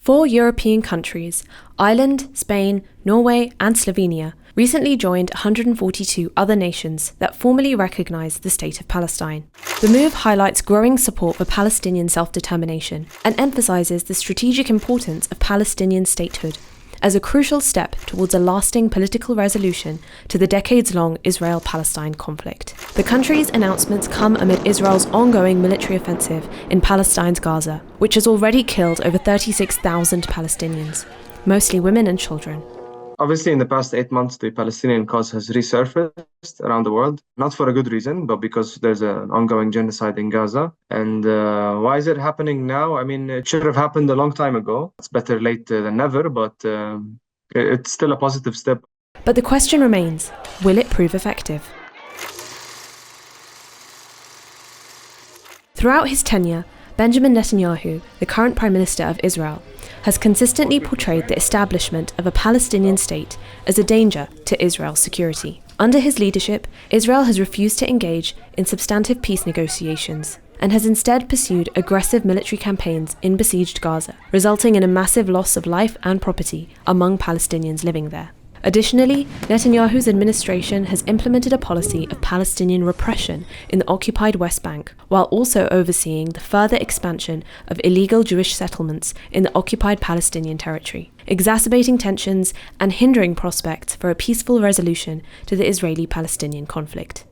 4 European countries, Ireland, Spain, Norway, and Slovenia, recently joined 142 other nations that formally recognise the State of Palestine. The move highlights growing support for Palestinian self-determination and emphasises the strategic importance of Palestinian statehood as a crucial step towards a lasting political resolution to the decades-long Israel-Palestine conflict. The country's announcements come amid Israel's ongoing military offensive in Palestine's Gaza, which has already killed over 36,000 Palestinians, mostly women and children. Obviously, in the past 8 months, the Palestinian cause has resurfaced around the world, not for a good reason, but because there's an ongoing genocide in Gaza. And why is it happening now? I mean, it should have happened a long time ago. It's better late than never, but it's still a positive step. But the question remains, will it prove effective? Throughout his tenure, Benjamin Netanyahu, the current Prime Minister of Israel, has consistently portrayed the establishment of a Palestinian state as a danger to Israel's security. Under his leadership, Israel has refused to engage in substantive peace negotiations and has instead pursued aggressive military campaigns in besieged Gaza, resulting in a massive loss of life and property among Palestinians living there. Additionally, Netanyahu's administration has implemented a policy of Palestinian repression in the occupied West Bank, while also overseeing the further expansion of illegal Jewish settlements in the occupied Palestinian territory, exacerbating tensions and hindering prospects for a peaceful resolution to the Israeli-Palestinian conflict.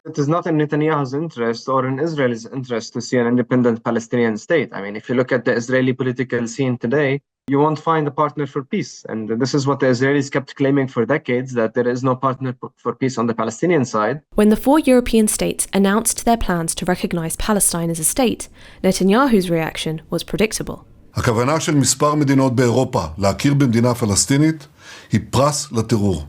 It is not in Netanyahu's interest or in Israel's interest to see an independent Palestinian state. I mean, if you look at the Israeli political scene today, you won't find a partner for peace. And this is what the Israelis kept claiming for decades, that there is no partner for peace on the Palestinian side. When the 4 European states announced their plans to recognise Palestine as a state, Netanyahu's reaction was predictable. הכוונה של מספר מדינות באירופה להכיר במדינה פלסטינית היא פרס לטרור.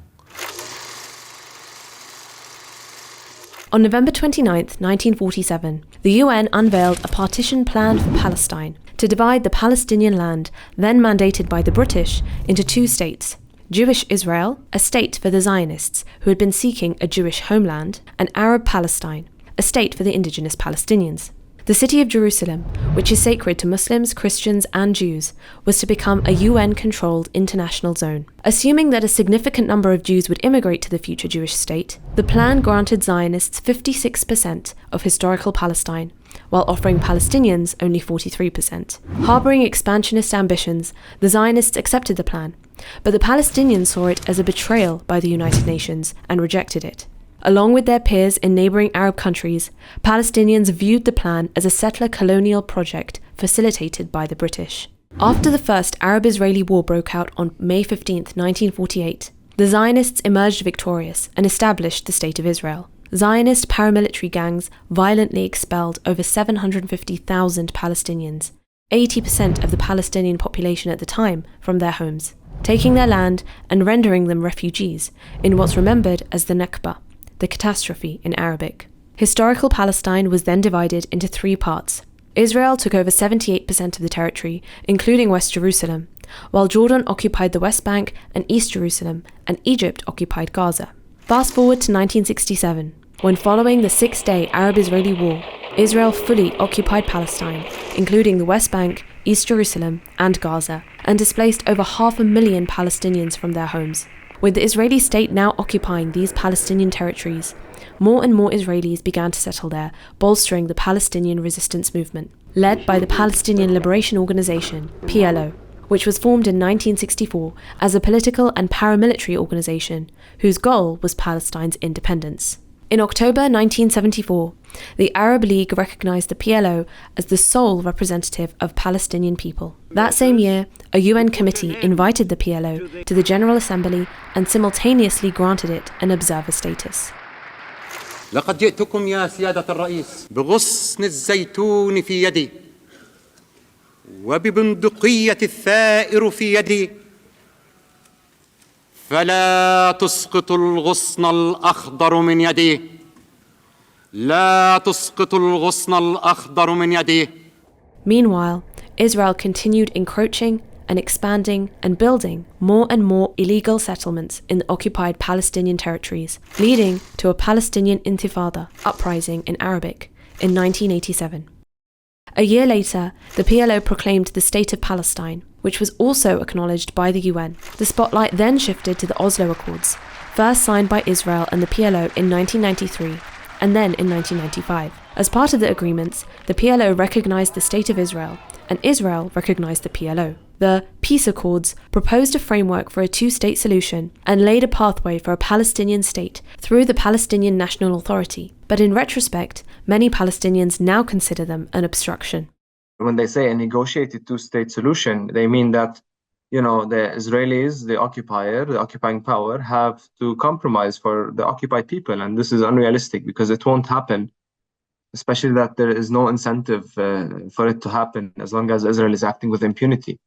On November 29, 1947, the UN unveiled a partition plan for Palestine to divide the Palestinian land, then mandated by the British, into 2 states: Jewish Israel, a state for the Zionists who had been seeking a Jewish homeland, and Arab Palestine, a state for the indigenous Palestinians. The city of Jerusalem, which is sacred to Muslims, Christians, and Jews, was to become a UN-controlled international zone. Assuming that a significant number of Jews would immigrate to the future Jewish state, the plan granted Zionists 56% of historical Palestine, while offering Palestinians only 43%. Harboring expansionist ambitions, the Zionists accepted the plan, but the Palestinians saw it as a betrayal by the United Nations and rejected it. Along with their peers in neighbouring Arab countries, Palestinians viewed the plan as a settler colonial project facilitated by the British. After the first Arab-Israeli war broke out on May 15, 1948, the Zionists emerged victorious and established the State of Israel. Zionist paramilitary gangs violently expelled over 750,000 Palestinians, 80% of the Palestinian population at the time, from their homes, taking their land and rendering them refugees in what's remembered as the Nakba, the catastrophe in Arabic. Historical Palestine was then divided into 3 parts. Israel took over 78% of the territory, including West Jerusalem, while Jordan occupied the West Bank and East Jerusalem, and Egypt occupied Gaza. Fast forward to 1967, when following the 6-day Arab-Israeli war, Israel fully occupied Palestine, including the West Bank, East Jerusalem, and Gaza, and displaced over 500,000 Palestinians from their homes. With the Israeli state now occupying these Palestinian territories, more and more Israelis began to settle there, bolstering the Palestinian resistance movement, led by the Palestinian Liberation Organization, PLO, which was formed in 1964 as a political and paramilitary organization whose goal was Palestine's independence. In October 1974, the Arab League recognized the PLO as the sole representative of Palestinian people. That same year, a UN committee invited the PLO to the General Assembly and simultaneously granted it an observer status. لقد جئتكم يا سيادة الرئيس بغصن الزيتون في يدي وببندقية الثائر في يدي فلا تسقط الغصن الأخضر من يدي لا تسقط الغصن الأخضر من يدي. Meanwhile, Israel continued encroaching and expanding and building more and more illegal settlements in the occupied Palestinian territories, leading to a Palestinian Intifada uprising in Arabic in 1987. A year later, the PLO proclaimed the State of Palestine, which was also acknowledged by the UN. The spotlight then shifted to the Oslo Accords, first signed by Israel and the PLO in 1993, and then in 1995. As part of the agreements, the PLO recognized the State of Israel, and Israel recognized the PLO. The Peace Accords proposed a framework for a two-state solution and laid a pathway for a Palestinian state through the Palestinian National Authority. But in retrospect, many Palestinians now consider them an obstruction. When they say a negotiated two-state solution, they mean that, the Israelis, the occupier, the occupying power, have to compromise for the occupied people. And this is unrealistic because it won't happen, especially that there is no incentive for it to happen as long as Israel is acting with impunity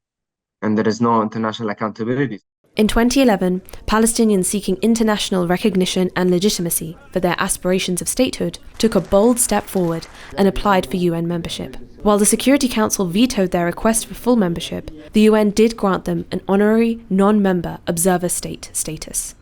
and there is no international accountability. In 2011, Palestinians seeking international recognition and legitimacy for their aspirations of statehood took a bold step forward and applied for UN membership. While the Security Council vetoed their request for full membership, the UN did grant them an honorary non-member observer state status.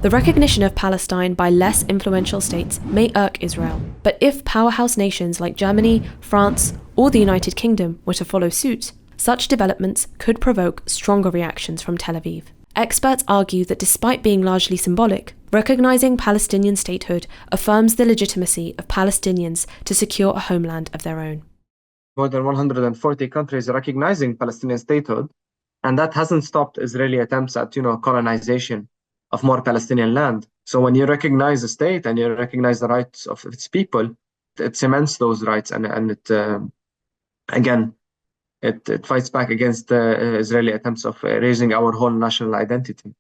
The recognition of Palestine by less influential states may irk Israel, but if powerhouse nations like Germany, France, or the United Kingdom were to follow suit, such developments could provoke stronger reactions from Tel Aviv. Experts argue that despite being largely symbolic, recognizing Palestinian statehood affirms the legitimacy of Palestinians to secure a homeland of their own. More than 140 countries recognizing Palestinian statehood, and that hasn't stopped Israeli attempts at, colonization of more Palestinian land. So when you recognize a state and you recognize the rights of its people, it cements those rights, and it fights back against Israeli attempts of raising our whole national identity.